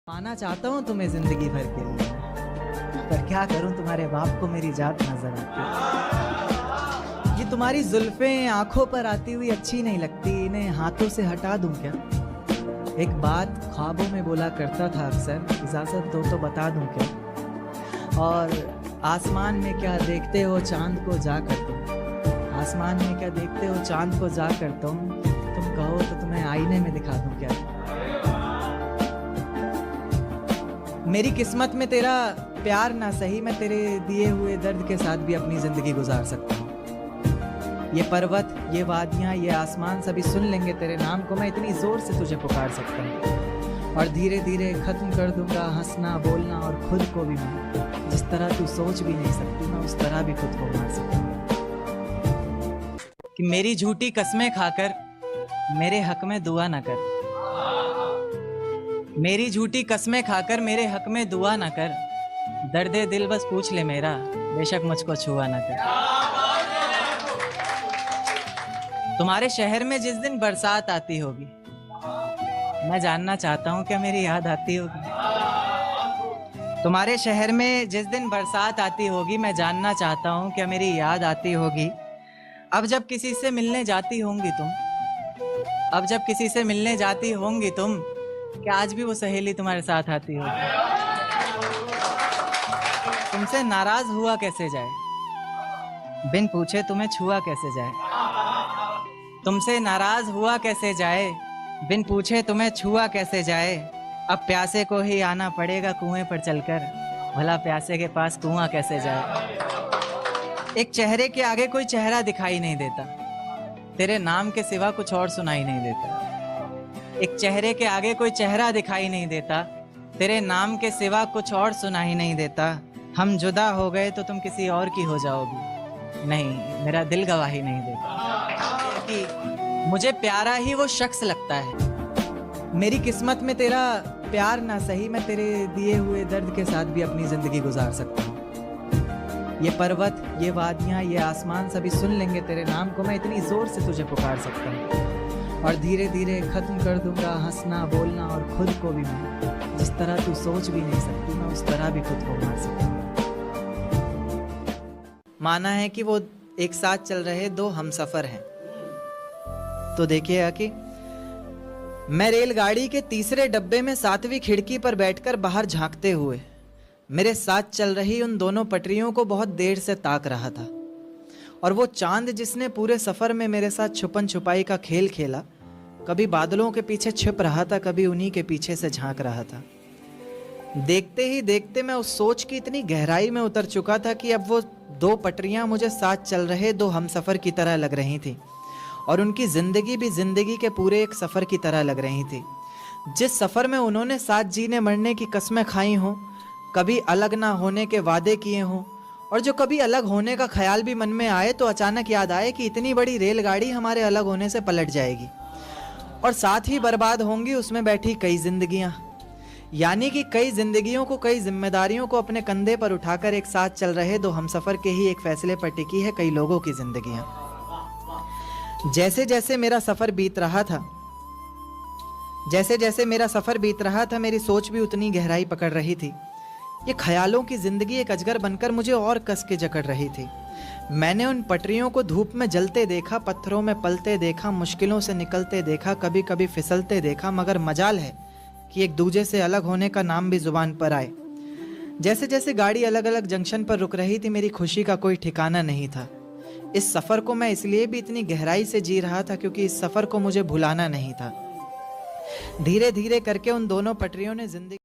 पाना चाहता हूँ तुम्हें जिंदगी भर के लिए, पर क्या करूँ तुम्हारे बाप को मेरी जात नजर आती है। ये तुम्हारी जुल्फें आंखों पर आती हुई अच्छी नहीं लगती, इन्हें हाथों से हटा दूं क्या। एक बात ख्वाबों में बोला करता था अक्सर, इजाजत दो तो बता दूं क्या। और आसमान में क्या देखते हो चांद को जा कर तुम, आसमान में क्या देखते हो चांद को जा कर तुम कहो तो तुम्हें आईने में दिखा दूं क्या। मेरी किस्मत में तेरा प्यार ना सही, मैं तेरे दिए हुए दर्द के साथ भी अपनी जिंदगी गुजार सकता हूँ। ये पर्वत, ये वादियाँ, ये आसमान सभी सुन लेंगे तेरे नाम को, मैं इतनी जोर से तुझे पुकार सकता हूँ। और धीरे धीरे खत्म कर दूंगा हंसना बोलना और खुद को भी मैं, जिस तरह तू सोच भी नहीं सकती मैं उस तरह भी खुद को मार सकता हूँ। कि मेरी झूठी कस्में खाकर मेरे हक में दुआ ना कर, मेरी झूठी कस्में खाकर मेरे हक में दुआ ना कर, दर्दे दिल बस पूछ ले मेरा, बेशक मुझको छुआ ना कर। तुम्हारे शहर में जिस दिन बरसात आती होगी, मैं जानना चाहता हूँ क्या मेरी याद आती होगी। तुम्हारे शहर में जिस दिन बरसात आती होगी, मैं जानना चाहता हूँ क्या मेरी याद आती होगी। अब जब किसी से मिलने जाती होंगी तुम, अब जब किसी से मिलने जाती होंगी तुम, क्या आज भी वो सहेली तुम्हारे साथ आती होगी। तुमसे नाराज हुआ कैसे जाए, बिन पूछे तुम्हें छुआ कैसे जाए। तुमसे नाराज हुआ कैसे जाए, बिन पूछे तुम्हें छुआ कैसे जाए। अब प्यासे को ही आना पड़ेगा कुएं पर चलकर, भला प्यासे के पास कुआं कैसे जाए। एक चेहरे के आगे कोई चेहरा दिखाई नहीं देता, तेरे नाम के सिवा कुछ और सुनाई नहीं देता। एक चेहरे के आगे कोई चेहरा दिखाई नहीं देता, तेरे नाम के सिवा कुछ और सुनाई नहीं देता। हम जुदा हो गए तो तुम किसी और की हो जाओगी, नहीं मेरा दिल गवाही नहीं देता। कि मुझे प्यारा ही वो शख्स लगता है। मेरी किस्मत में तेरा प्यार ना सही, मैं तेरे दिए हुए दर्द के साथ भी अपनी जिंदगी गुजार सकता हूँ। ये पर्वत, ये वादियाँ, ये आसमान सभी सुन लेंगे तेरे नाम को, मैं इतनी जोर से तुझे पुकार सकता हूँ। और धीरे धीरे खत्म कर दूंगा हंसना बोलना और खुद को भी मैं, जिस तरह तू सोच भी नहीं सकती मैं उस तरह भी खुद को मार सकता हूँ। माना है कि वो एक साथ चल रहे दो हमसफर हैं। तो देखिएगा कि मैं रेलगाड़ी के तीसरे डब्बे में 7वीं खिड़की पर बैठकर बाहर झांकते हुए मेरे साथ चल रही उन दोनों पटरियों को बहुत देर से ताक रहा था। और वो चांद जिसने पूरे सफर में मेरे साथ छुपन छुपाई का खेल खेला, कभी बादलों के पीछे छिप रहा था, कभी उन्हीं के पीछे से झांक रहा था। देखते ही देखते मैं उस सोच की इतनी गहराई में उतर चुका था कि अब वो दो पटरियां मुझे साथ चल रहे दो हमसफर की तरह लग रही थी, और उनकी जिंदगी भी जिंदगी के पूरे एक सफर की तरह लग रही थी। जिस सफर में उन्होंने साथ जीने मरने की कस्में खाई हों, कभी अलग ना होने के वादे किए हों, और जो कभी अलग होने का ख्याल भी मन में आए तो अचानक याद आए कि इतनी बड़ी रेलगाड़ी हमारे अलग होने से पलट जाएगी, और साथ ही बर्बाद होंगी उसमें बैठी कई जिंदगियां। यानी कि कई जिंदगियों को, कई जिम्मेदारियों को अपने कंधे पर उठाकर एक साथ चल रहे दो हमसफर के ही एक फैसले पर टिकी है कई लोगों की जिंदगियां। जैसे जैसे मेरा सफर बीत रहा था, जैसे जैसे मेरा सफर बीत रहा था, मेरी सोच भी उतनी गहराई पकड़ रही थी। ये ख्यालों की जिंदगी एक अजगर बनकर मुझे और कस के जकड़ रही थी। मैंने उन पटरियों को धूप में जलते देखा, पत्थरों में पलते देखा, मुश्किलों से निकलते देखा, कभी कभी फिसलते देखा, मगर मजाल है कि एक दूजे से अलग होने का नाम भी जुबान पर आए। जैसे जैसे गाड़ी अलग अलग जंक्शन पर रुक रही थी, मेरी खुशी का कोई ठिकाना नहीं था। इस सफ़र को मैं इसलिए भी इतनी गहराई से जी रहा था क्योंकि इस सफ़र को मुझे भुलाना नहीं था। धीरे धीरे करके उन दोनों पटरियों ने जिंदगी